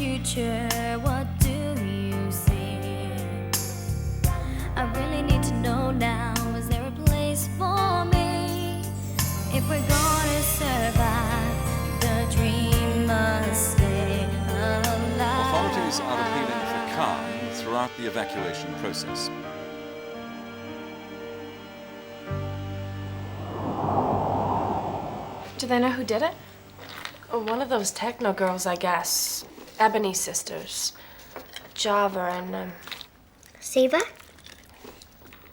future, what do you see? I really need to know now, is there a place for me? If we're gonna survive, the dream must stay alive. Authorities are appealing for calm throughout the evacuation process. Do they know who did it? One of those techno girls, I guess. Ebony sisters. Java and, Siva?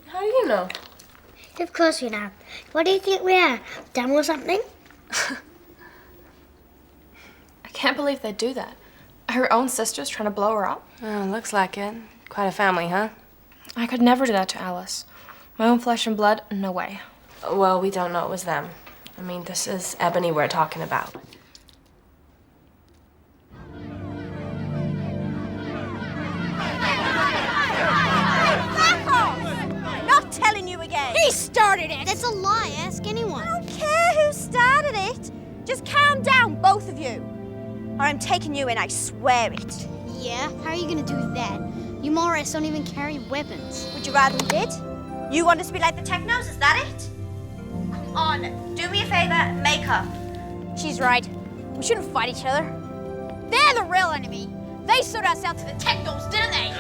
How do you know? Of course we know. What do you think we are? Dumb or something? I can't believe they'd do that. Her own sister's trying to blow her up. Oh, looks like it. Quite a family, huh? I could never do that to Alice. My own flesh and blood, no way. Well, we don't know it was them. I mean, this is Ebony we're talking about. Not telling you again. He started it! That's a lie. Ask anyone. I don't care who started it. Just calm down, both of you. Or I'm taking you in, I swear it. Yeah? How are you gonna do that? You Morris don't even carry weapons. Would you rather we did? You want us to be like the technos, is that it? Come on, do me a favor, make up. She's right. We shouldn't fight each other. They're the real enemy. They sold us out to the technos, didn't they?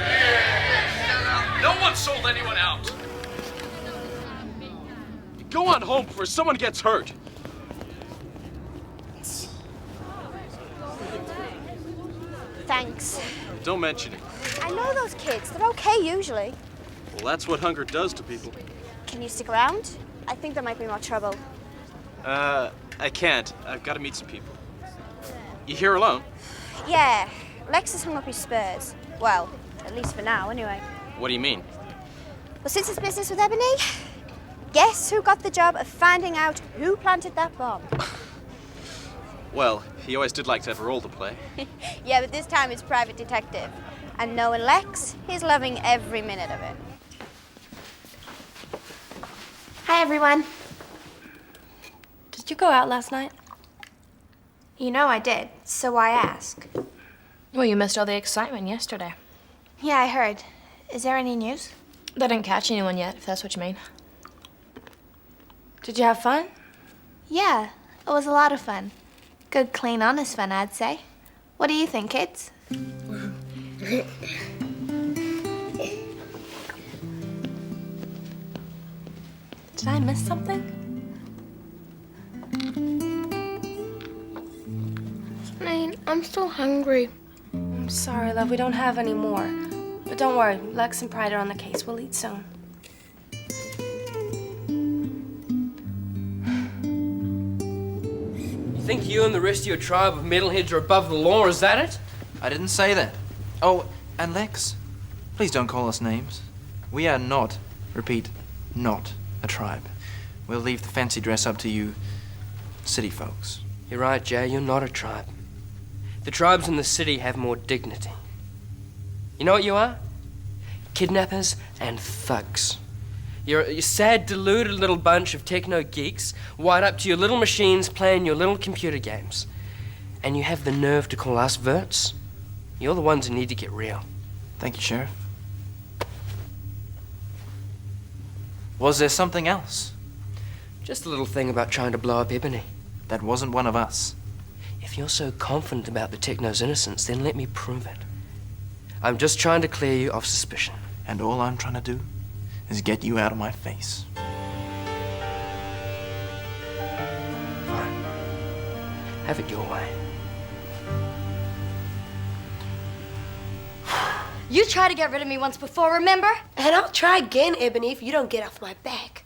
No one sold anyone out. Go on home before someone gets hurt. Thanks. Don't mention it. I know those kids, they're okay usually. Well, that's what hunger does to people. Can you stick around? I think there might be more trouble. I can't. I've got to meet some people. You here alone? Yeah, Lex has hung up his spurs. Well, at least for now, anyway. What do you mean? Well, since it's business with Ebony, guess who got the job of finding out who planted that bomb? Well, he always did like to have a role to play. Yeah, but this time it's private detective. And knowing Lex, he's loving every minute of it. Hi, everyone. Did you go out last night? You know I did, so why ask? Well, you missed all the excitement yesterday. Yeah, I heard. Is there any news? They didn't catch anyone yet, if that's what you mean. Did you have fun? Yeah, it was a lot of fun. Good, clean, honest fun, I'd say. What do you think, kids? Did I miss something? I'm still hungry. I'm sorry, love, we don't have any more. But don't worry, Lex and Pride are on the case. We'll eat soon. You think you and the rest of your tribe of metalheads are above the law, is that it? I didn't say that. Oh, and Lex, please don't call us names. We are not, repeat, not a tribe. We'll leave the fancy dress up to you city folks. You're right, Jay, you're not a tribe. The tribes in the city have more dignity. You know what you are? Kidnappers and thugs. You're a sad, deluded little bunch of techno geeks wired up to your little machines playing your little computer games. And you have the nerve to call us verts? You're the ones who need to get real. Thank you, Sheriff. Was there something else? Just a little thing about trying to blow up Ebony. That wasn't one of us. If you're so confident about the techno's innocence, then let me prove it. I'm just trying to clear you of suspicion. And all I'm trying to do is get you out of my face. Fine. Have it your way. You tried to get rid of me once before, remember? And I'll try again, Ebony, if you don't get off my back.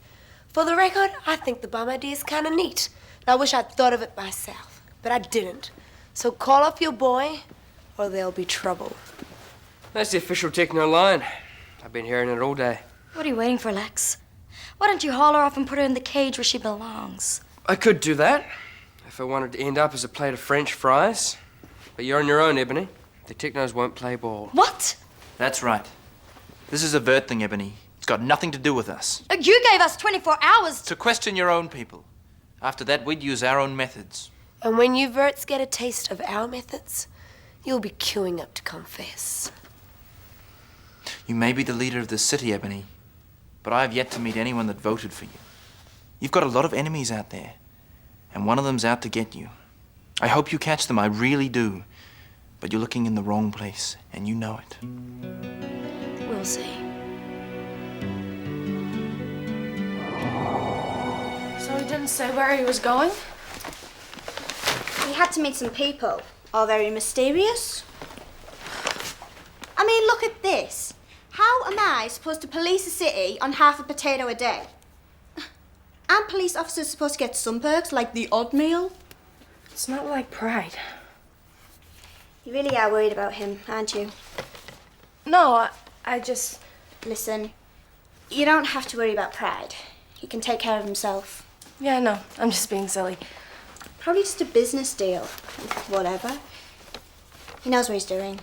For the record, I think the bomb idea is kind of neat. I wish I'd thought of it myself, but I didn't. So call up your boy, or there'll be trouble. That's the official techno line. I've been hearing it all day. What are you waiting for, Lex? Why don't you haul her off and put her in the cage where she belongs? I could do that, if I wanted to end up as a plate of French fries. But you're on your own, Ebony. The technos won't play ball. What? That's right. This is a vert thing, Ebony. It's got nothing to do with us. You gave us 24 hours To question your own people. After that, we'd use our own methods. And when you verts get a taste of our methods, You'll be queuing up to confess. You may be the leader of this city, Ebony, but I have yet to meet anyone that voted for you. You've got a lot of enemies out there, and one of them's out to get you. I hope you catch them, I really do. But you're looking in the wrong place, and you know it. We'll see. So he didn't say where he was going? He had to meet some people, all very mysterious. I mean, look at this. How am I supposed to police a city on half a potato a day? Aren't police officers supposed to get some perks, like the odd meal? It's not like Pride. You really are worried about him, aren't you? No, I just... Listen, you don't have to worry about Pride. He can take care of himself. Yeah, no, I'm just being silly. Probably just a business deal. Whatever. He knows what he's doing.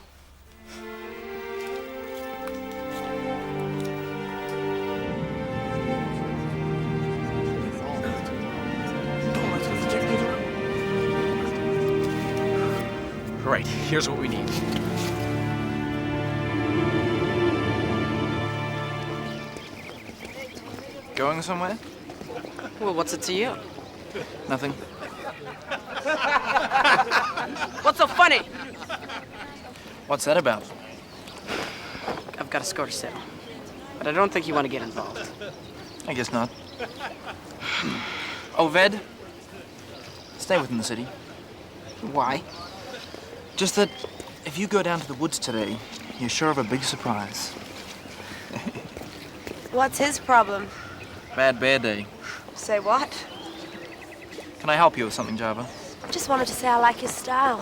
Right, here's what we need. Going somewhere? Well, what's it to you? Nothing. What's so funny? What's that about? I've got a score to settle, but I don't think you want to get involved. I guess not. Oh, Ved, stay within the city. Why? Just that if you go down to the woods today, you're sure of a big surprise. What's his problem? Bad bear day. Say what? Can I help you with something, Java? Just wanted to say I like his style.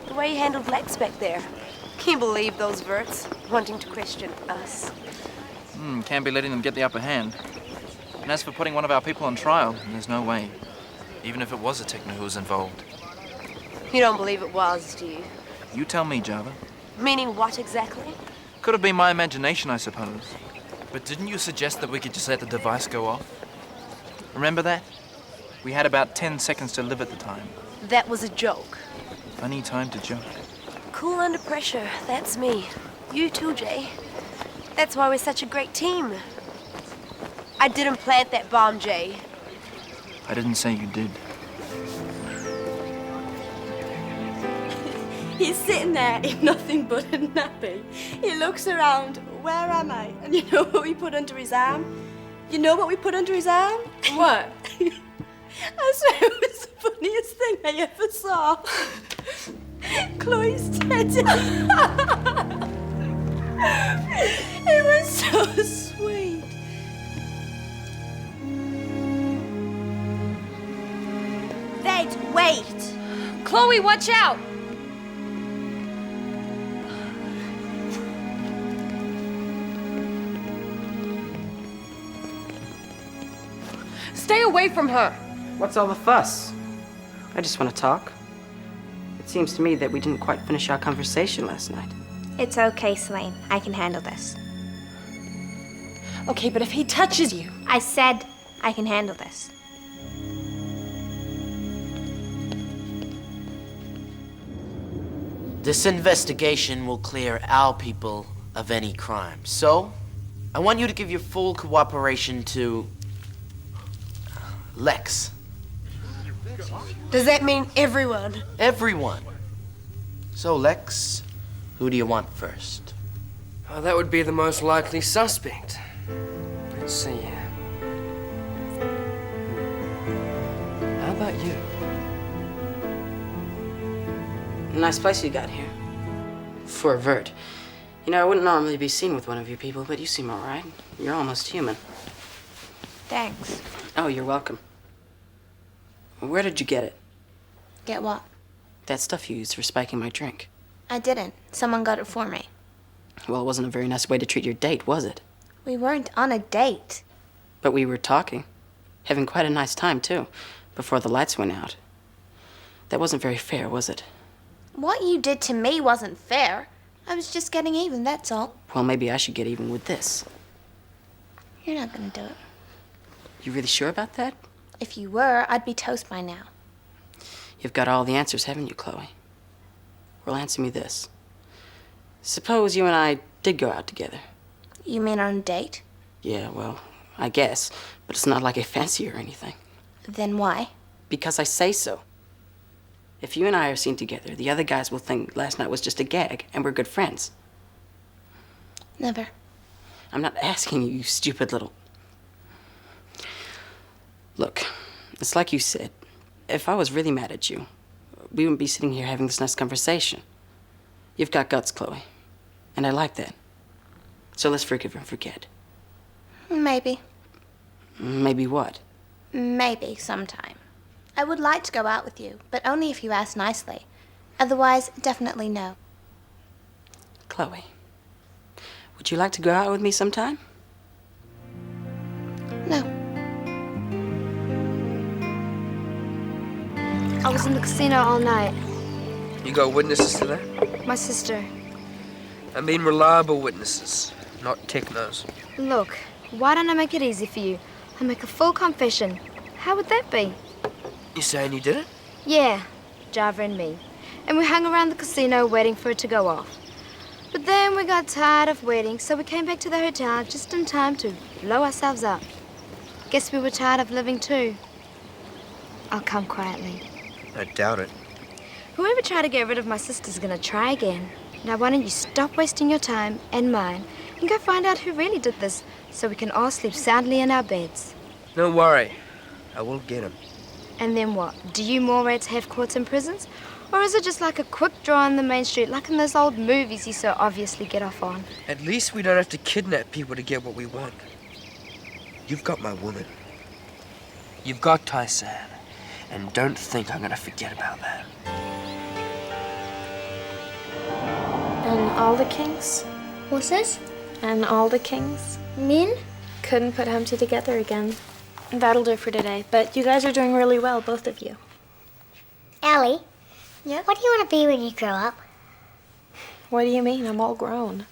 The way he handled Lex back there. Can you believe those verts wanting to question us? Can't be letting them get the upper hand. And as for putting one of our people on trial, there's no way. Even if it was a techno who was involved. You don't believe it was, do you? You tell me, Java. Meaning what exactly? Could have been my imagination, I suppose. But didn't you suggest that we could just let the device go off? Remember that? We had about 10 seconds to live at the time. That was a joke. Funny time to joke. Cool under pressure, that's me. You too, Jay. That's why we're such a great team. I didn't plant that bomb, Jay. I didn't say you did. He's sitting there in nothing but a nappy. He looks around, where am I? And you know what we put under his arm? You know what we put under his arm? What? I swear it was the funniest thing I ever saw. Chloe's teddy. It was so sweet. Wait. Chloe, watch out! Stay away from her! What's all the fuss? I just want to talk. It seems to me that we didn't quite finish our conversation last night. It's okay, Selene. I can handle this. Okay, but if he touches you... I said I can handle this. This investigation will clear our people of any crime. So, I want you to give your full cooperation to Lex. Does that mean everyone? Everyone. So, Lex, who do you want first? Oh, that would be the most likely suspect. Let's see here. How about you? Nice place you got here. For a vert. You know, I wouldn't normally be seen with one of you people, but you seem all right. You're almost human. Thanks. Oh, you're welcome. Where did you get it? Get what? That stuff you used for spiking my drink. I didn't. Someone got it for me. Well, it wasn't a very nice way to treat your date, was it? We weren't on a date. But we were talking. Having quite a nice time, too, before the lights went out. That wasn't very fair, was it? What you did to me wasn't fair. I was just getting even, that's all. Well, maybe I should get even with this. You're not gonna do it. You really sure about that? If you were, I'd be toast by now. You've got all the answers, haven't you, Chloe? Well, answer me this. Suppose you and I did go out together. You mean on a date? Yeah, well, I guess. But it's not like I fancy you or anything. Then why? Because I say so. If you and I are seen together, the other guys will think last night was just a gag and we're good friends. Never. I'm not asking you, you stupid little... Look, it's like you said. If I was really mad at you, we wouldn't be sitting here having this nice conversation. You've got guts, Chloe. And I like that. So let's forgive and forget. Maybe. Maybe what? Maybe sometime. I would like to go out with you, but only if you ask nicely. Otherwise, definitely no. Chloe, would you like to go out with me sometime? No. I was in the casino all night. You got witnesses to that? My sister. I mean reliable witnesses, not technos. Look, why don't I make it easy for you? I'll make a full confession. How would that be? You saying you did it? Yeah, Java and me. And we hung around the casino waiting for it to go off. But then we got tired of waiting, so we came back to the hotel just in time to blow ourselves up. Guess we were tired of living too. I'll come quietly. I doubt it. Whoever tried to get rid of my sister's gonna try again. Now why don't you stop wasting your time and mine and go find out who really did this so we can all sleep soundly in our beds. Don't worry. I will get him. And then what? Do you more rats have courts and prisons? Or is it just like a quick draw on the main street like in those old movies you so obviously get off on? At least we don't have to kidnap people to get what we want. You've got my woman. You've got Tyson. And don't think I'm gonna forget about that. And all the kings? What's this? And all the kings? Min? Couldn't put Humpty together again. That'll do for today, but you guys are doing really well, both of you. Allie? Yeah? What do you want to be when you grow up? What do you mean? I'm all grown.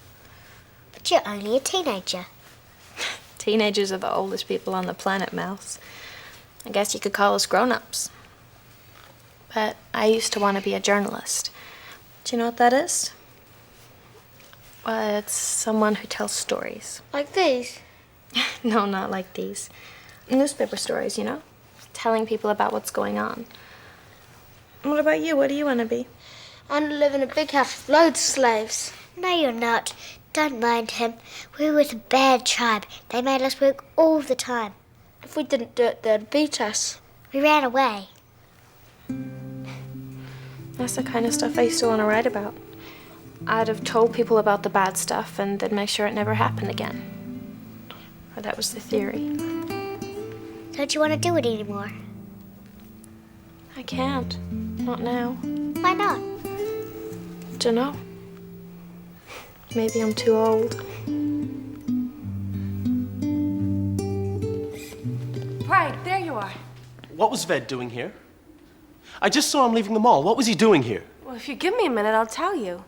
But you're only a teenager. Teenagers are the oldest people on the planet, Mouse. I guess you could call us grown-ups. But I used to want to be a journalist. Do you know what that is? Well, it's someone who tells stories. Like these? No, not like these. Newspaper stories, you know? Telling people about what's going on. What about you? What do you want to be? I want to live in a big house with loads of slaves. No, you're not. Don't mind him. We were with a bad tribe. They made us work all the time. If we didn't do it, they'd beat us. We ran away. That's the kind of stuff I used to want to write about. I'd have told people about the bad stuff and they'd make sure it never happened again. Or that was the theory. Don't you want to do it anymore? I can't. Not now. Why not? Dunno. Maybe I'm too old. Pride, there you are. What was Ved doing here? I just saw him leaving the mall. What was he doing here? Well, if you give me a minute, I'll tell you.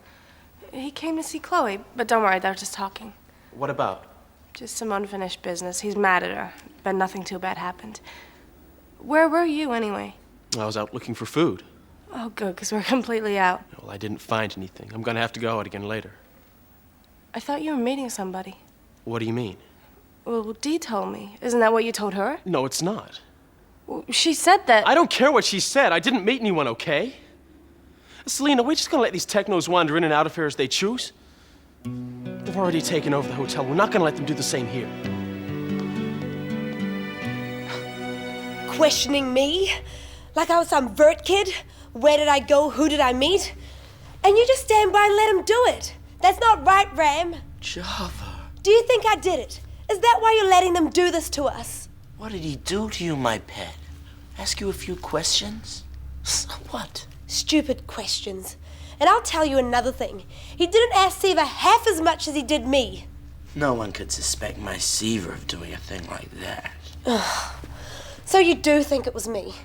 He came to see Chloe, but don't worry, they were just talking. What about? Just some unfinished business. He's mad at her, but nothing too bad happened. Where were you, anyway? I was out looking for food. Oh, good, because we're completely out. Well, I didn't find anything. I'm gonna have to go out again later. I thought you were meeting somebody. What do you mean? Well, Dee told me. Isn't that what you told her? No, it's not. Well, she said that... I don't care what she said. I didn't meet anyone, okay? Selena, we're just gonna let these technos wander in and out of here as they choose? They've already taken over the hotel. We're not gonna let them do the same here. Questioning me? Like I was some vert kid? Where did I go? Who did I meet? And you just stand by and let him do it. That's not right, Ram. Java. Do you think I did it? Is that why you're letting them do this to us? What did he do to you, my pet? Ask you a few questions? So what? Stupid questions. And I'll tell you another thing. He didn't ask Seaver half as much as he did me. No one could suspect my Seaver of doing a thing like that. Ugh. So you do think it was me?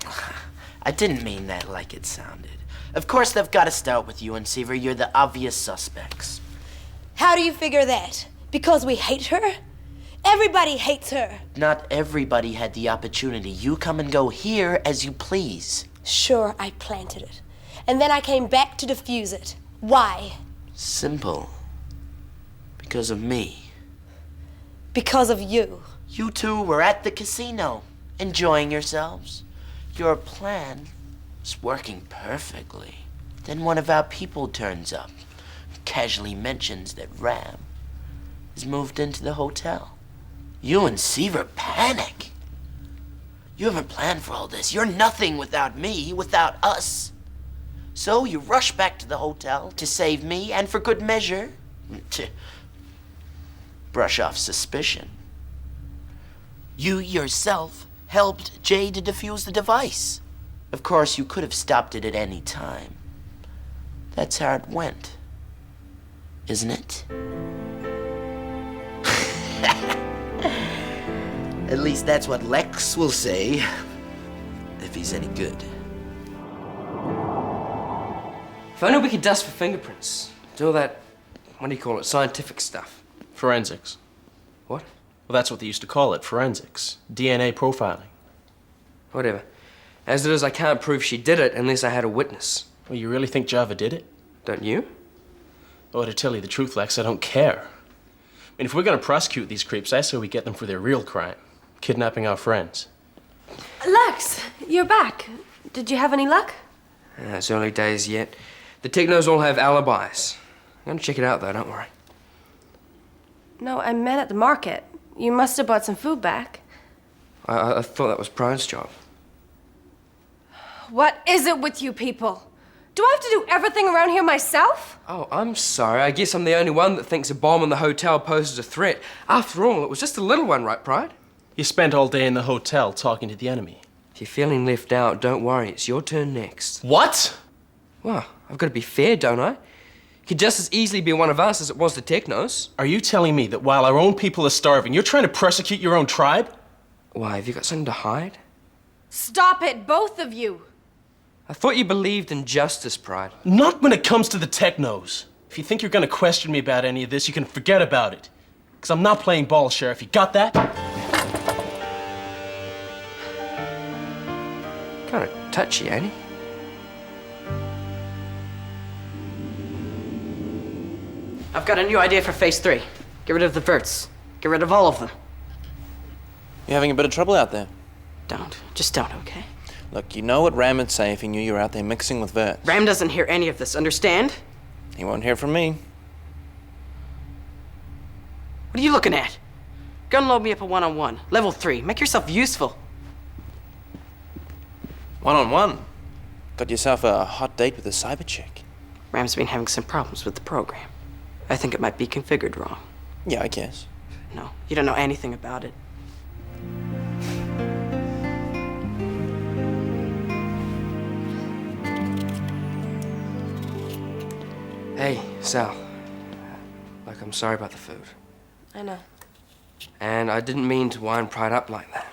I didn't mean that like it sounded. Of course they've got to start with you and Seaver. You're the obvious suspects. How do you figure that? Because we hate her? Everybody hates her. Not everybody had the opportunity. You come and go here as you please. Sure, I planted it. And then I came back to defuse it. Why? Simple. Because of me. Because of you. You two were at the casino, enjoying yourselves. Your plan is working perfectly. Then one of our people turns up, casually mentions that Ram has moved into the hotel. You and Seaver panic. You haven't planned for all this. You're nothing without me, without us. So you rush back to the hotel to save me, and for good measure, to brush off suspicion. You yourself helped Jay to defuse the device. Of course, you could have stopped it at any time. That's how it went, isn't it? At least that's what Lex will say, if he's any good. If only we could dust for fingerprints. Do all that, what do you call it, scientific stuff. Forensics. What? Well, that's what they used to call it, forensics. DNA profiling. Whatever. As it is, I can't prove she did it unless I had a witness. Well, you really think Java did it? Don't you? Oh, to tell you the truth, Lex, I don't care. I mean, if we're gonna prosecute these creeps, I say we get them for their real crime. Kidnapping our friends. Lex, you're back. Did you have any luck? It's early days yet. The technos all have alibis. I'm gonna check it out, though, don't worry. No, I meant at the market. You must have bought some food back. I thought that was Pride's job. What is it with you people? Do I have to do everything around here myself? Oh, I'm sorry. I guess I'm the only one that thinks a bomb in the hotel poses a threat. After all, it was just a little one, right, Pride? You spent all day in the hotel talking to the enemy. If you're feeling left out, don't worry. It's your turn next. What? Well, I've got to be fair, don't I? It could just as easily be one of us as it was the technos. Are you telling me that while our own people are starving, you're trying to persecute your own tribe? Why, have you got something to hide? Stop it, both of you! I thought you believed in justice, Pride. Not when it comes to the technos. If you think you're gonna question me about any of this, you can forget about it. Because I'm not playing ball, Sheriff. You got that? Kind of touchy, ain't he? I've got a new idea for phase 3. Get rid of the verts. Get rid of all of them. You're having a bit of trouble out there. Don't. Just don't, okay? Look, you know what Ram would say if he knew you were out there mixing with verts. Ram doesn't hear any of this, understand? He won't hear from me. What are you looking at? Go and load me up a one-on-one. Level 3. Make yourself useful. One-on-one? Got yourself a hot date with a cyber chick. Ram's been having some problems with the program. I think it might be configured wrong. Yeah, I guess. No, you don't know anything about it. Hey, Sal. Look, I'm sorry about the food. I know. And I didn't mean to wind Pride up like that.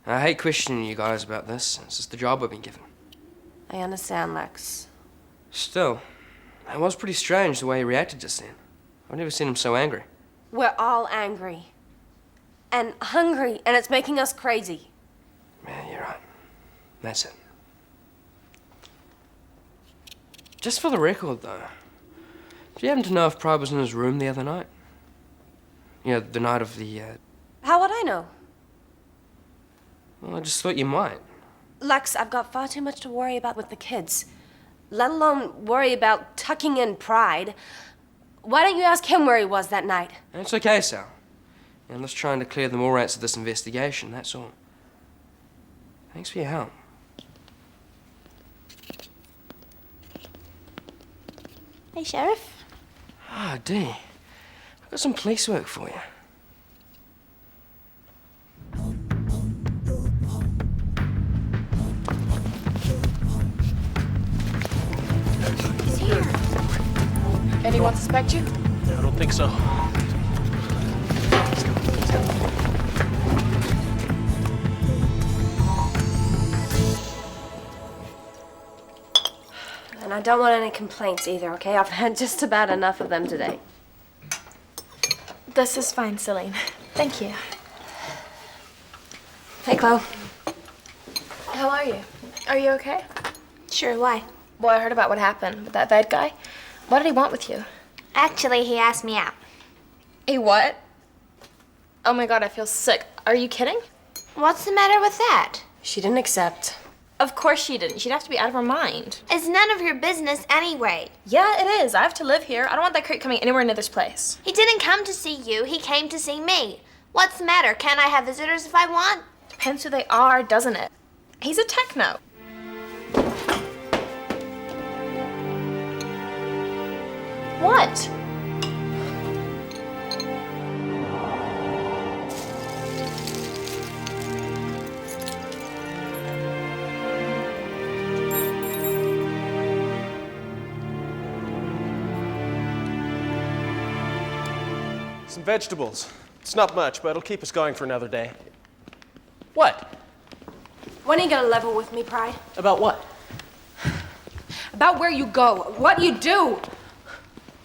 I hate questioning you guys about this. It's just the job I've been given. I understand, Lex. Still, it was pretty strange the way he reacted just then. I've never seen him so angry. We're all angry. And hungry, and it's making us crazy. Yeah, you're right. That's it. Just for the record, though, do you happen to know if Pride was in his room the other night? You know, the night of the, How would I know? Well, I just thought you might. Lex, I've got far too much to worry about with the kids. Let alone worry about tucking in Pride. Why don't you ask him where he was that night? It's okay, Sal. I'm just trying to clear the more rats of this investigation, that's all. Thanks for your help. Hey, Sheriff. Ah, Dee. I've got some police work for you. He's here. Anyone suspect you? I don't think so. And I don't want any complaints either, okay? I've had just about enough of them today. This is fine, Celine. Thank you. Hey, Chloe. How are you? Are you okay? Sure, why? Well, I heard about what happened with that vet guy. What did he want with you? Actually, he asked me out. He what? Oh my god, I feel sick. Are you kidding? What's the matter with that? She didn't accept. Of course she didn't. She'd have to be out of her mind. It's none of your business anyway. Yeah, it is. I have to live here. I don't want that creep coming anywhere near this place. He didn't come to see you. He came to see me. What's the matter? Can't I have visitors if I want? Depends who they are, doesn't it? He's a techno. What? Some vegetables. It's not much, but it'll keep us going for another day. What? When are you gonna level with me, Pride? About what? About where you go, what you do.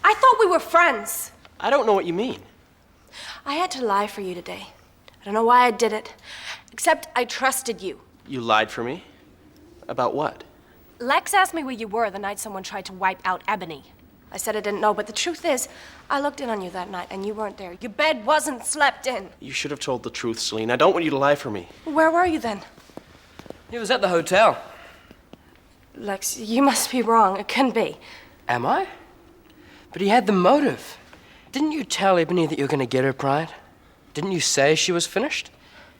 I thought we were friends. I don't know what you mean. I had to lie for you today. I don't know why I did it, except I trusted you. You lied for me? About what? Lex asked me where you were the night someone tried to wipe out Ebony. I said I didn't know, but the truth is, I looked in on you that night and you weren't there. Your bed wasn't slept in. You should have told the truth, Celine. I don't want you to lie for me. Where were you then? He was at the hotel. Lex, you must be wrong. It couldn't be. Am I? But he had the motive. Didn't you tell Ebony that you were going to get her, Pride? Didn't you say she was finished?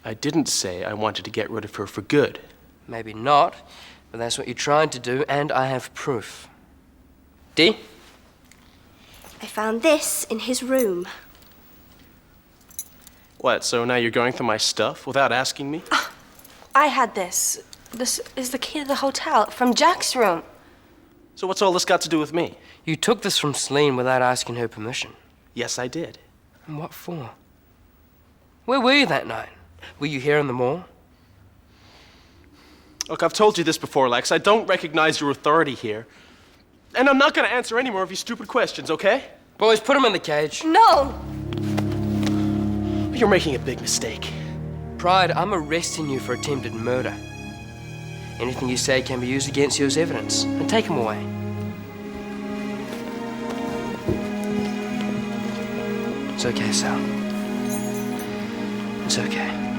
I didn't say I wanted to get rid of her for good. Maybe not, but that's what you tried to do, and I have proof. Dee? I found this in his room. What, so now you're going through my stuff without asking me? I had this. This is the key to the hotel from Jack's room. So what's all this got to do with me? You took this from Celine without asking her permission. Yes, I did. And what for? Where were you that night? Were you here in the mall? Look, I've told you this before, Lex. I don't recognize your authority here. And I'm not going to answer any more of your stupid questions, okay? Boys, put him in the cage. No! You're making a big mistake. Pride, I'm arresting you for attempted murder. Anything you say can be used against you as evidence. And take him away. It's okay, Sal. It's okay.